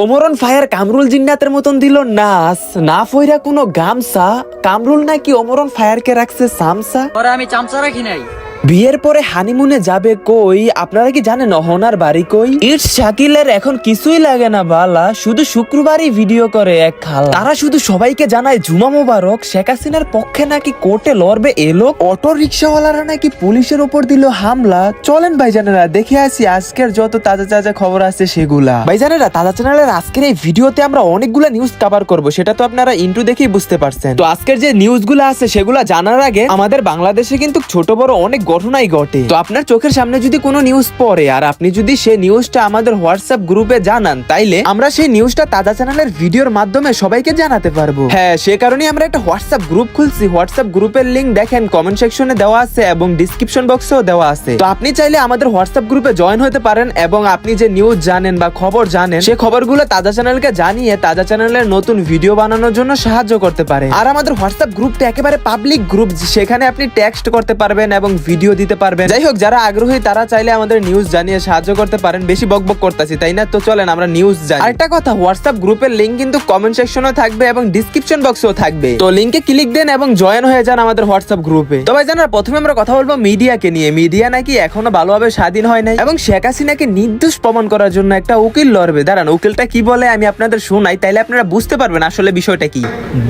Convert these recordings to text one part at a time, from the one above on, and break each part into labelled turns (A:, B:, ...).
A: ওমরন fire Kamrul জিন্নাতের মতন দিল নাচ না ফইরা কোনো গামছা। কামরুল নাকি ওমরন ফায়ারকে রাখছে সামসা।
B: পরে আমি চামচা রাখি নাই।
A: বিয়ের পরে হানিমুনে যাবে কই? আপনারা কি জানেন অহনার বাড়ি কই? ইটস শাকিলের এখন কিছুই লাগে না বালা, শুধু শুক্রবারই ভিডিও করে এক খালা। তারা শুধু সবাইকে জানায় জুমা মোবারক। শেখ হাসিনার পক্ষে নাকি কোর্টে লড়বে এলো। অটো রিক্সাওয়ালারা নাকি পুলিশের উপর দিল হামলা। চলেন ভাইজানেরা দেখে আসি আজকের যত তাজা তাজা খবর আছে সেগুলা। ভাইজানেরা তাজা চ্যানেলের আজকের এই ভিডিওতে আমরা অনেকগুলা নিউজ কভার করব, সেটা তো আপনারা ইন্ট্রো দেখেই বুঝতে পারছেন। তো আজকের যে নিউজগুলো আছে সেগুলা জানার আগে আমাদের বাংলাদেশে কিন্তু ছোট বড় অনেক ঘটনাই ঘটে। তো আপনার চোখের সামনে যদি কোনো নিউজ পড়ে আর আপনি যদি সেই নিউজটা আমাদের হোয়াটসঅ্যাপ গ্রুপে জানান, তাইলে আমরা সেই নিউজটা তাজা চ্যানেলের ভিডিওর মাধ্যমে সবাইকে জানাতে পারবো। হ্যাঁ, সে কারণে আমরা একটা হোয়াটসঅ্যাপ গ্রুপ খুলছি। হোয়াটসঅ্যাপ গ্রুপের লিংক দেখেন কমেন্ট সেকশনে দেওয়া আছে এবং ডিসক্রিপশন বক্সেও দেওয়া আছে। তো আপনি চাইলে আমাদের হোয়াটসঅ্যাপ গ্রুপে জয়েন হতে পারেন এবং আপনি যে নিউজ জানেন বা খবর জানেন সেই খবরগুলো তাজা চ্যানেলকে জানিয়ে তাজা চ্যানেলের নতুন ভিডিও বানানোর জন্য সাহায্য করতে পারেন। আর আমাদের হোয়াটসঅ্যাপ গ্রুপটা একেবারে পাবলিক গ্রুপ, সেখানে আপনি টেক্সট করতে পারবেন এবং ভিডিও দিতে পারবেন। যাই হোক, যারা আগ্রহী তারা চাইলে আমাদের নিউজ জানিয়ে সাহায্য করতে পারেন। বেশি বকবক করতেছি তাই না? তো চলেন আমরা নিউজ জানি। আরেকটা কথা, হোয়াটসঅ্যাপ গ্রুপের লিংক কিন্তু কমেন্ট সেকশনেও থাকবে এবং ডিসক্রিপশন বক্সেও থাকবে। তো লিংকে ক্লিক দেন এবং জয়েন হয়ে যান আমাদের হোয়াটসঅ্যাপ গ্রুপে। তো ভাই জানেন, প্রথমে আমরা কথা বলবো মিডিয়াকে নিয়ে। মিডিয়া নাকি এখনো ভালোভাবে স্বাধীন হয় নাই এবং শেখ হাসিনাকে নির্দোষ প্রমাণ করার জন্য একটা উকিল লড়বে। দাঁড়ান, উকিলটা কি বলে আমি আপনাদের শোনাই, তাইলে আপনারা বুঝতে পারবেন আসলে বিষয়টা কি।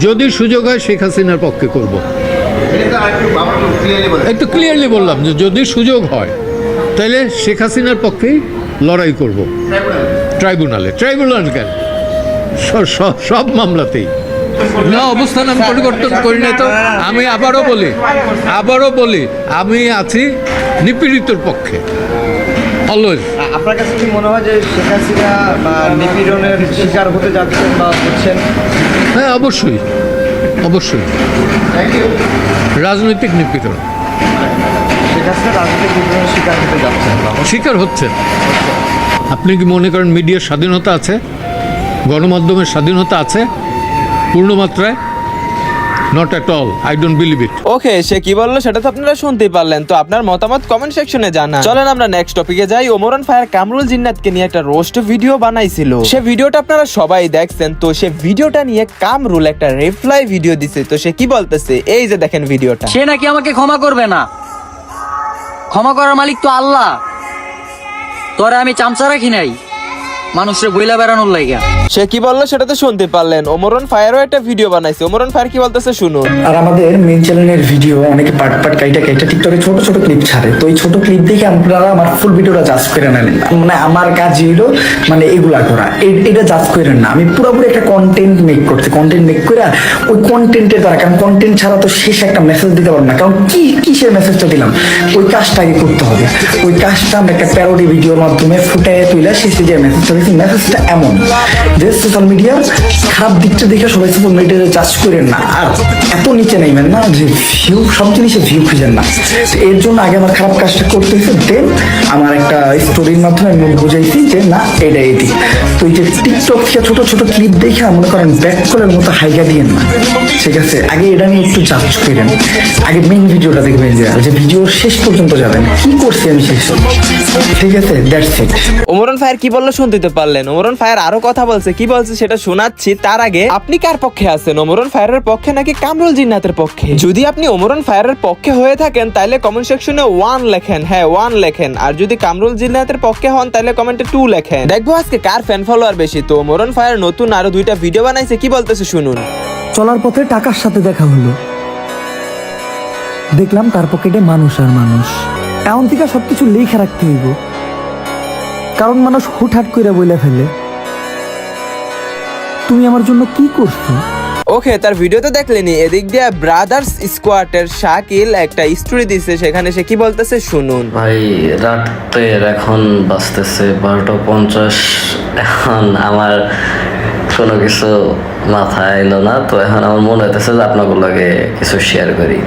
C: যদি সুযোগ হয় শেখ হাসিনার পক্ষে করব। একটু ক্লিয়ারলি বললাম যে যদি সুযোগ হয় তাহলে শেখ হাসিনার পক্ষেই লড়াই করব। ট্রাইব্যুনাল কেন, সব মামলাতেই না। অবস্থান আমি পরিবর্তন করি না। তো আমি আবারও বলি আমি আছি নিপীড়িতর পক্ষে অলওয়েজ।
D: আপনার কাছে কি মনে হয় যে শেখ হাসিনা নিপীড়নের শিকার হতে যাচ্ছেন বা হচ্ছেন?
C: হ্যাঁ, অবশ্যই রাজনৈতিক নিপীড়ন।
D: শেখ হাসিনা রাজনৈতিক নিপীড়নের শিকার হতে যাচ্ছেন,
C: শিকার হচ্ছেন। আপনি কি মনে করেন মিডিয়ার স্বাধীনতা আছে, গণমাধ্যমের স্বাধীনতা আছে পূর্ণ মাত্রায়? Not at all, I don't believe it.
A: Okay, সে কি বললো সেটা তো আপনারা শুনতেই পারলেন। তো আপনার মতামত কমেন্ট সেকশনে জানান। চলেন আমরা নেক্সট টপিকে যাই। ওমরন ফায়ার কামরুল জিন্নাতকে নিয়ে একটা রোস্ট ভিডিও বানাইছিল। সে ভিডিওটা আপনারা সবাই দেখছেন। তো সে ভিডিওটা নিয়ে কামরুল একটা রিপ্লাই ভিডিও দিছে। তো সে কি বলতেছে এই যে দেখেন ভিডিওটা।
B: সে নাকি আমাকে ক্ষমা করবে না। ক্ষমা করার মালিক তো আল্লাহ। তোরে আমি চামচা রাখি নাই মানুষের বইলা বেড়ানোর লাইগা।
A: সে কি বললো সেটা তো শুনতে পারলেন। ওমরন ফায়ারও একটা ভিডিও বানাইছে। ওমরন ফায়ার কি বলতেছে শুনুন।
E: আর আমাদের মেইন চ্যানেলের ভিডিও অনেকে পার্ট কাইটা টিকটকে ছোট ছোট ক্লিপ ছাড়ে। তো এই ছোট ক্লিপ দেখে আপনারা আমার ফুল ভিডিওটা জাজ করে নেন। মানে আমার কাজ হলো মানে এগুলা করা, এটা জাজ করেন না। আমি পুরোপুরি একটা কন্টেন্ট মেক করছি। কন্টেন্ট মেক করে ওই কন্টেন্টের দ্বারা, কারণ কন্টেন্ট ছাড়া তো শেষে একটা মেসেজ দিতে পারবো না। কারণ কিসের মেসেজটা দিলাম, ওই কাজটা আগে করতে হবে। ওই কাজটা আমরা একটা প্যারোডি ভিডিওর মাধ্যমে ফুটাইয়ে তুলে শেষে যে মেসেজটা দিচ্ছি, মেসেজটা এমন যে সোশ্যাল মিডিয়ার খারাপ দিকটা দেখে সবাই সোশ্যাল মিডিয়াতে চাষ করেন না। আর এত নিচে নেইবেন না যে ভিউ, সব জিনিসে ভিউ খুঁজেন না। এর জন্য আগে আমার খারাপ কাজটা করতে হয়েছে। দেন আমার একটা স্টোরির মাধ্যমে আমি বুঝাইছি যে না এটা এটি। তো এই যে টিকটক থেকে ছোট ছোট ক্লিপ দেখে মনে করেন ব্যাক করার মতো হাইগা দিয়েন না, ঠিক আছে? আগে এটা নিয়ে একটু জাজ করেন। আগে মেইন ভিডিওটা দেখবেন, যে ভিডিওর শেষ পর্যন্ত যাবেন কি করছি আমি শেষ, ঠিক আছে? That's it.
A: ওমরন ফায়ার কি বললো শুনতে তো পারলেন। ওমরন ফায়ার আরো কথা বলছে, কি বলছে সেটা শোনাচ্ছি। তার আগে আপনি কার পক্ষে আছেন, ওমরন ফায়ারের পক্ষে নাকি কামরুল জিন্নাতের পক্ষে? যদি আপনি ওমরন ফায়ারের পক্ষে হয়ে থাকেন তাহলে কমেন্ট সেকশনে 1 লেখেন। হ্যাঁ 1 লেখেন। আর যদি কামরুল জিন্নাতের পক্ষে হন তাহলে কমেন্টে 2 লেখেন। দেখবো আজকে কার ফ্যান ফলোয়ার বেশি। তো ওমরন ফায়ার নতুন আরো 2টা ভিডিও বানাইছে, কি বলতেছে শুনুন।
F: চলার পথে টাকার সাথে দেখা হলো, দেখলাম তার পকেটে মানুষ আর মানুষ। এমন থেকে সবকিছু লিখে রাখতে হইব, কারণ মানুষ হুটহাট করে বলে ফেলে তুমি আমার জন্য কি করছো।
A: ওকে, তার ভিডিও তো দেখলেনি। এদিক দিয়ে ব্রাদার্স স্কোয়াডের শাকিল একটা স্টোরি দিছে, সেখানে সে কি বলতেছে শুনুন।
G: ভাই রাতের এখন বাজতেছে 12:50। এখন আমার কোনো কিছু মাথায় এলো না। তো এখন আমার মনে হইতেছে যে আপনাগুলোকে কিছু শেয়ার করি।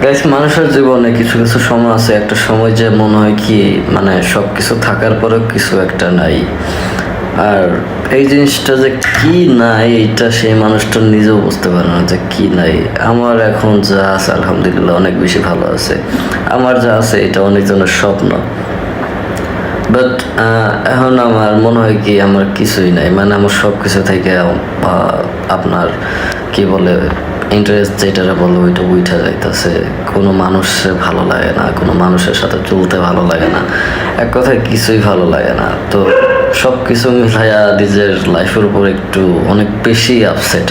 G: গাইস, মানুষের জীবনে কিছু কিছু সময় আছে, একটা সময় যে মনে হয় কি মানে সব কিছু থাকার পরেও কিছু একটা নাই। আর এই জিনিসটা যে কি নাই এইটা সেই মানুষটা নিজেও বুঝতে পারে না যে কি নাই। আমার এখন যা আছে আলহামদুলিল্লাহ অনেক বেশি ভালো আছে। আমার যা আছে এটা অনেকজনের স্বপ্ন। বাট এখন আমার মনে হয় কি আমার কিছুই নাই, মানে আমার সব কিছু থেকে আপনার কি বলে ইন্টারেস্ট যেটা বলো ওইটা উঠে যাইতেছে। কোনো মানুষের ভালো লাগে না, কোনো মানুষের সাথে চলতে ভালো লাগে না, এক কথায় কিছুই ভালো লাগে না। তো সব কিছু মিলাইয়া নিজের লাইফের উপর একটু অনেক বেশি আপসেট।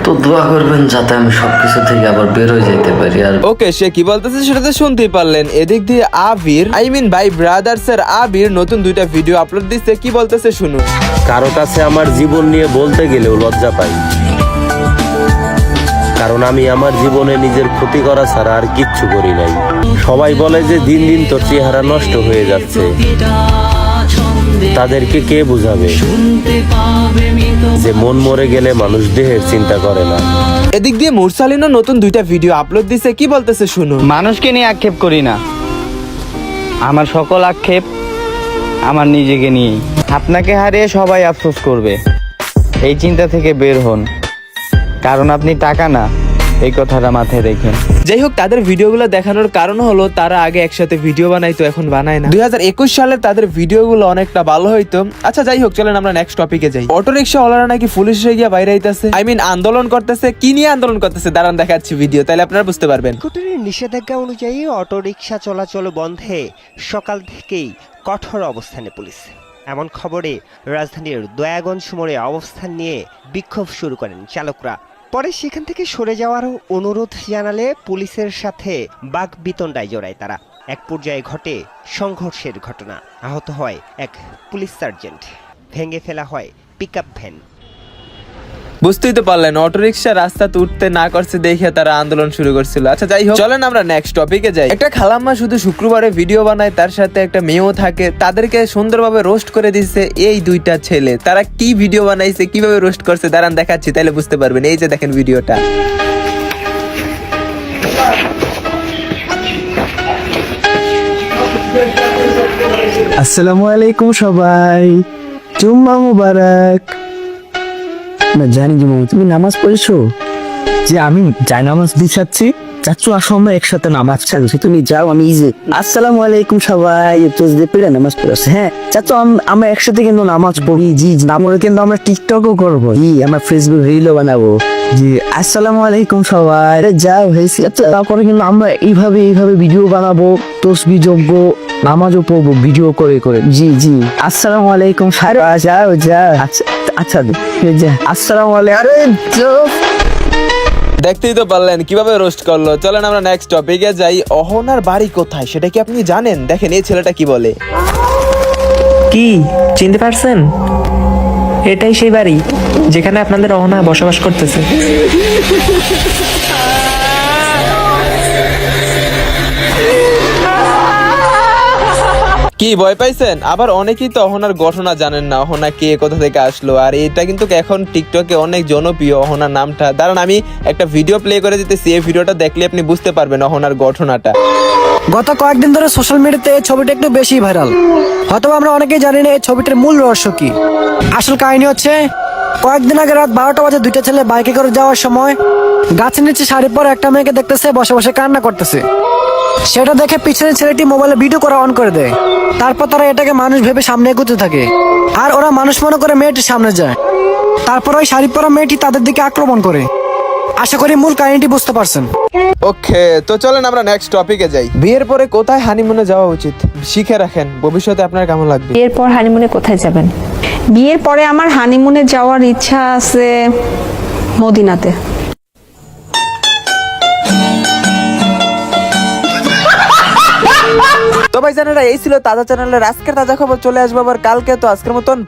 G: তো দোয়া করবেন যাতে আমি সব কিছু থেকে আবার বের হয়ে যেতে পারি। আর
A: ওকে, সে কি বলতেছে সেটা তো শুনতেই পারলেন। এদিক দিয়ে আবির, ভাই ব্রাদার্স এর আবির নতুন 2টা ভিডিও আপলোড দিচ্ছে, কি বলতেছে শুনুন।
H: কারো কাছে আমার জীবন নিয়ে বলতে গেলেও লজ্জা পাই, কারণ আমি আমার জীবনে নিজের ক্ষতি করা ছাড়া আর কিচ্ছু করি নাই। সবাই বলে যে দিন দিন তোর চেহারা নষ্ট হয়ে যাচ্ছে, তাদেরকে কে বুঝাবে যে মন মরে গেলে মানুষ দেহের চিন্তা করে না।
A: এদিক দিয়ে মুরসালিনও নতুন 2টা ভিডিও আপলোড দিচ্ছে, কি বলতেছে শুনুন।
I: মানুষকে নিয়ে আক্ষেপ করি না, আমার সকল আক্ষেপ আমার নিজেকে নিয়েই। আপনাকে হারিয়ে সবাই আফসোস করবে, এই চিন্তা থেকে বের হন, কারণ আপনি টাকা না, এই কথাটা মাথায় রেখেন।
A: যাই হোক, তাদের ভিডিওগুলো দেখানোর কারণ হলো তারা আগে একসাথে ভিডিও বানাইতো, এখন বানায় না। 2021 সালে তাদের ভিডিওগুলো অনেকটা ভালো হইতো। আচ্ছা যাই হোক, চলেন আমরা নেক্সট টপিকে যাই। অটো রিক্সা ওয়ালারা নাকি পুলিশে গিয়ে বাইরে আইতাছে, আন্দোলন করতেছে। কি নিয়ে আন্দোলন করতেছে দাঁড়ান দেখাচ্ছি ভিডিও, তাহলে আপনারা বুঝতে পারবেন।
J: হাইকোর্টের নিষেধাজ্ঞা অনুযায়ী অটোরিকশা চলাচল বন্ধে সকাল থেকেই কঠোর অবস্থানে পুলিশ। এমন খবরে রাজধানীর দয়াগঞ্জ মোড়ে অবস্থান নিয়ে বিক্ষোভ শুরু করেন চালকরা। পরে সেখান থেকে সরে যাওয়ার অনুরোধ জানালে পুলিশের সাথে বাকবিতণ্ডায় জড়ায় তারা। এক পর্যায়ে ঘটে সংঘর্ষের ঘটনা, আহত হয় এক পুলিশ সার্জেন্ট, ভেঙে ফেলা হয় পিকআপ ভ্যান।
A: বুঝতেই তো পারলেন, অটো রিক্সা রাস্তাতে উঠতে না করছে দেখে তারা আন্দোলন শুরু করছিল। আচ্ছা যাই হোক, চলেন আমরা নেক্সট টপিকে যাই। একটা খালাম্মা শুধু শুক্রবারে ভিডিও বানায়, তার সাথে একটা মেয়েও থাকে, তাদেরকে সুন্দরভাবে রোস্ট করে দিচ্ছে এই 2টা ছেলে। তারা কি ভিডিও বানাইছে, কিভাবে রোস্ট করছে দাঁড়ান দেখাচ্ছি, তাহলে বুঝতে পারবেন। এই যে দেখেন ভিডিওটা।
F: আসসালামু আলাইকুম সবাই, জুম্মা মুবারক। না জানি জুম্মা, তুমি নামাজ পড়েছো? যে আমি যাই নামাজ দিচ্ছি, চাচ্ছু আসো আমরা একসাথে নামাজ ছাড়ছি, তুমি যাও আমি ইজে। আসসালামু আলাইকুম সবাই, তো যে পেরে নামাজ পড়েছে। হ্যাঁ চাচ্ছু আমরা একসাথে কিন্তু নামাজ পড়ি। জি নামাজ কিন্তু আমরা টিকটকও করবো, জি আমরা ফেসবুক রিলও বানাবো। জি আসসালামু আলাইকুম সবাই, যাও হয়েছি। আচ্ছা তারপরে কিন্তু আমরা এইভাবে ভিডিও বানাবো, তসবিহ যোগ্য নামাজও পড়বো ভিডিও করে করে। জি জি আসসালামু আলাইকুম, যাও যাও। আচ্ছা আচ্ছা আসসালামু আলাইকুম। আরে
A: দেখতেই তো পারলেন কিভাবে রোস্ট করলো। চলেন আমরা নেক্সট টপিকে যাই। অহনার বাড়ি কোথায় সেটা কি আপনি জানেন? দেখেন এই ছেলেটা কি বলে।
K: কি চিনতে পারছেন? এটাই সেই বাড়ি যেখানে আপনাদের অহনা বসবাস করতেছে।
A: কি ভয় পাইছেন? আবার অনেকেই তো অহনার ঘটনা জানেন না, অহনা কে, কোথা থেকে আসলো। আর এটা কিন্তু এখন টিকটকে অনেক জনপ্রিয় অহনার নামটা। দাঁড়ান আমি একটা ভিডিও প্লে করে দিতেছি, এই ভিডিওটা দেখলে আপনি বুঝতে পারবেন অহনার ঘটনাটা।
L: গত কয়েকদিন ধরে সোশ্যাল মিডিয়াতে এই ছবিটা একটু বেশি ভাইরাল। হয়তো আমরা অনেকেই জানি না এই ছবিটার মূল রহস্য কি। আসল কাহিনী হচ্ছে, কয়েকদিন আগে রাত 12টা বাজে 2টা ছেলে বাইকে করে যাওয়ার সময় গাছের নিচে শাড়ি পরে একটা মেয়েকে দেখতেছে বসে বসে কান্না করতেছে। সেটা দেখে পিছনের ছেলেটি মোবাইলে ভিডিও করা অন করে দেয়। তারপর তারা এটাকে মানুষ ভেবে সামনে এগোতে থাকে, আর ওরা মানুষ মনে করে মেয়েটির সামনে যায়। তারপর ওই শাড়ি পরা মেয়েটি তাদের দিকে আক্রমণ করে। আশা করি মূল কাহিনীটি বুঝতে পারছেন।
A: ওকে, তো চলেন আমরা নেক্সট টপিকে যাই। বিয়ের পরে কোথায় হানিমুনে যাওয়া উচিত শিখে রাখেন, ভবিষ্যতে আপনার কেমন লাগবে।
M: বিয়ের পর হানিমুনে কোথায় যাবেন? বিয়ের পরে আমার হানিমুনে যাওয়ার ইচ্ছা আছে মদিনাতে।
A: তো ভাই জানেরা, এই ছিল তাজা চ্যানেলের আজকের তাজা খবর। চলে আসবো আবার কালকে। তো আজকের মতন